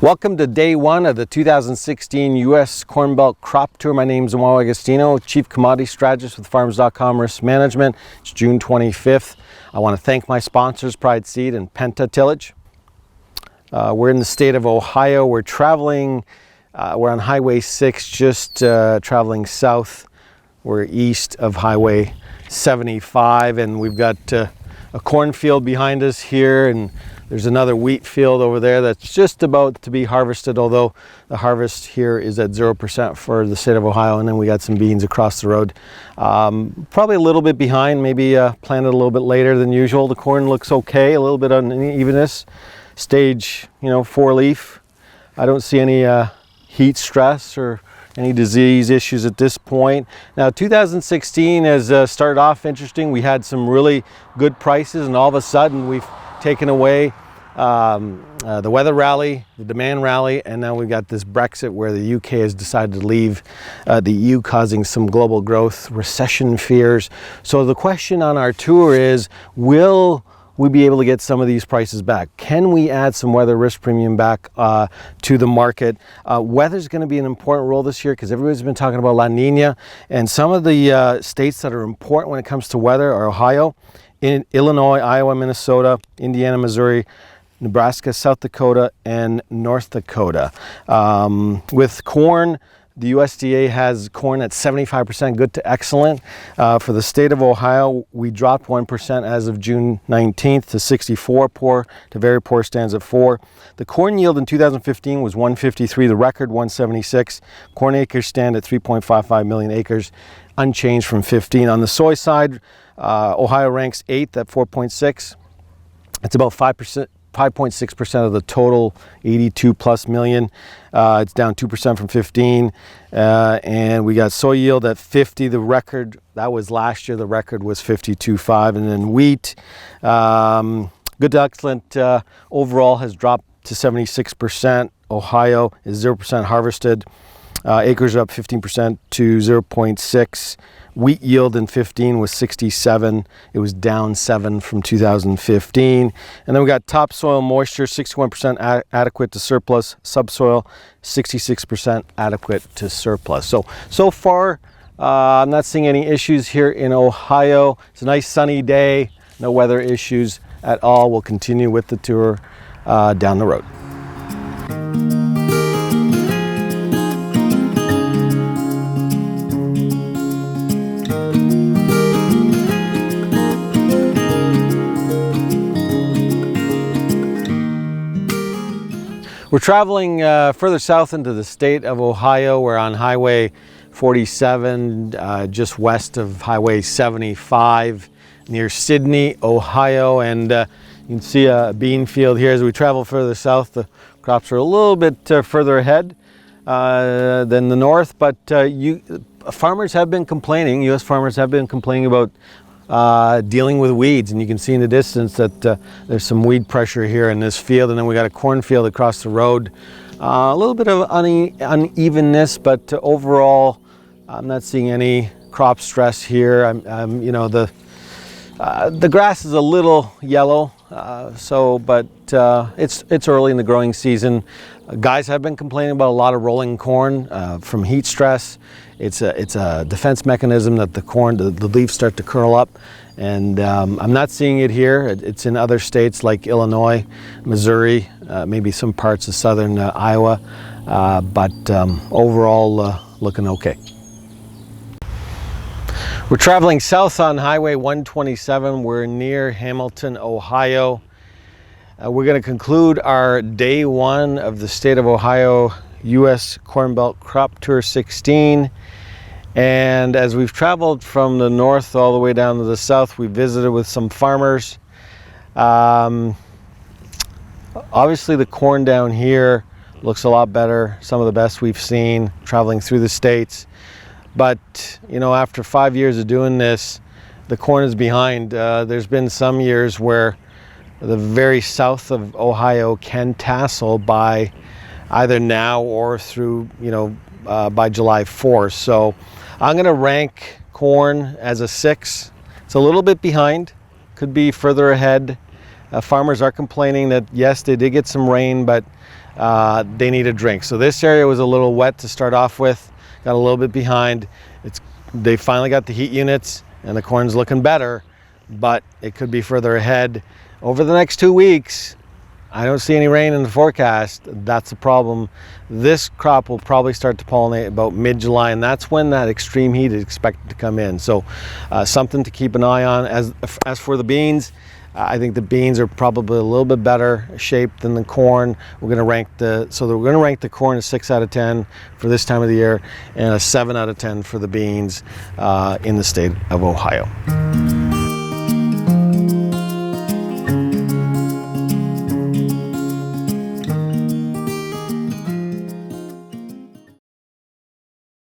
Welcome to day one of the 2016 U.S. Corn Belt Crop Tour. My name is Juan Agostino, Chief Commodity Strategist with Farms.com Risk Management. It's June 25th. I want to thank my sponsors, Pride Seed and Penta Tillage. We're in the state of Ohio. We're traveling, we're on Highway 6, just traveling south. We're east of Highway 75, and we've got a cornfield behind us here, and there's another wheat field over there that's just about to be harvested, although the harvest here is at 0% for the state of Ohio. And then we got some beans across the road. Probably a little bit behind, maybe planted a little bit later than usual. The corn looks okay, a little bit unevenness. Stage, 4-leaf. I don't see any heat stress or any disease issues at this point. Now 2016 has started off interesting. We had some really good prices, and all of a sudden we've taken away the weather rally, the demand rally, and now we've got this Brexit where the UK has decided to leave the EU, causing some global growth, recession fears. So the question on our tour is, will we be able to get some of these prices back? Can we add some weather risk premium back to the market? Weather's going to be an important role this year because everybody's been talking about La Nina, and some of the states that are important when it comes to weather are Ohio, in Illinois, Iowa, Minnesota, Indiana, Missouri, Nebraska, South Dakota, and North Dakota. With corn, the USDA has corn at 75% good to excellent. For the state of Ohio, we dropped 1% as of June 19th to 64, poor to very poor stands at 4. The corn yield in 2015 was 153, the record 176. Corn acres stand at 3.55 million acres, unchanged from 15. On the soy side, Ohio ranks 8th at 4.6. It's about 5.6% of the total 82 plus million. It's down 2% from 15. And we got soy yield at 50. The record, that was last year, the record was 52.5. And then wheat, good to excellent overall has dropped to 76%. Ohio is 0% harvested. Acres are up 15% to 0.6. Wheat yield in 15 was 67. It was down 7 from 2015. And then we got topsoil moisture, 61% adequate to surplus. Subsoil, 66% adequate to surplus. So far, I'm not seeing any issues here in Ohio. It's a nice sunny day. No weather issues at all. We'll continue with the tour down the road. We're traveling further south into the state of Ohio. We're on Highway 47, just west of Highway 75, near Sidney, Ohio. And you can see a bean field here. As we travel further south, the crops are a little bit further ahead than the north. But farmers have been complaining, U.S. farmers have been complaining about dealing with weeds, and you can see in the distance that there's some weed pressure here in this field. And then we got a cornfield across the road. A little bit of unevenness, but overall I'm not seeing any crop stress here. The grass is a little yellow, but it's early in the growing season. Guys have been complaining about a lot of rolling corn from heat stress. It's a defense mechanism that the leaves start to curl up, and I'm not seeing it here. It's in other states like Illinois, Missouri, maybe some parts of southern Iowa, but overall looking okay. We're traveling south on Highway 127. We're near Hamilton, Ohio. We're going to conclude our day one of the state of Ohio U.S. Corn Belt Crop Tour 16. And as we've traveled from the north all the way down to the south, we visited with some farmers. Obviously the corn down here looks a lot better, some of the best we've seen traveling through the states. But after 5 years of doing this, the corn is behind. There's been some years where the very south of Ohio can tassel by either now or through, by July 4th. So I'm going to rank corn as a 6. It's a little bit behind, could be further ahead. Farmers are complaining that yes, they did get some rain, but they need a drink. So this area was a little wet to start off with, got a little bit behind. They finally got the heat units and the corn's looking better, but it could be further ahead. Over the next 2 weeks, I don't see any rain in the forecast. That's the problem. This crop will probably start to pollinate about mid-July, and that's when that extreme heat is expected to come in. So something to keep an eye on. As for the beans, I think the beans are probably a little bit better shaped than the corn. We're going to rank the corn a 6 out of 10 for this time of the year, and a 7 out of 10 for the beans in the state of Ohio.